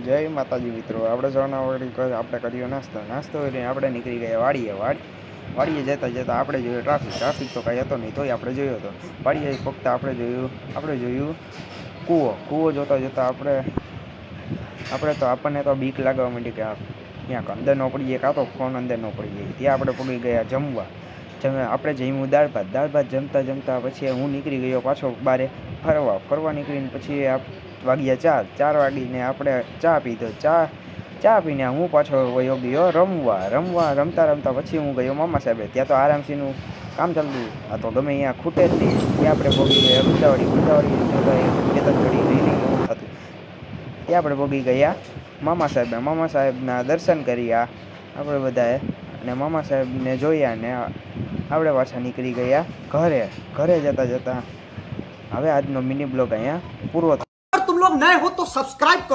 જય માતાજી મિત્રો, આપણે સવારના આપણે કર્યો નાસ્તો કરીને આપણે નીકળી ગયા વાડીએ જતા આપણે જોયું ટ્રાફિક તો કાંઈ હતો નહીં, તોય આપણે જોયો હતો. વાડીએ ફક્ત આપણે જોયું કૂવો જોતા આપણે તો આપણને તો બીક લાગવા માંડી કે ક્યાંક અંદર ન પડીએ, કાં તો ફોન અંદર ન પડી જાય. ત્યાં આપણે પગી ગયા જમવા. આપણે જમ્યું દાળ ભાત જમતા પછી હું નીકળી ગયો પાછો બારે ફરવા નીકળીને પછી વાગ્યા 4 વાગીને આપણે ચા પીધો. ચા પીને હું પાછો વયો ગયો રમતા પછી હું ગયો મામા સાહેબે. ત્યાં તો આરામસીનું કામ ચાલતું. આ તો ગમે અહીંયા ખૂટે જ નહીં. ત્યાં આપણે ભોગી ગયા બુદાવાડી હતું. ત્યાં આપણે ભોગી ગયા મામા સાહેબના દર્શન કર્યા આપણે બધાએ, અને મામા સાહેબને જોયા ને આપણે પાછા નીકળી ગયા ઘરે જતા હવે આજનો મિની બ્લોગ અહીંયા પૂરો. तुम लोग नए हो तो सब्सक्राइब करो।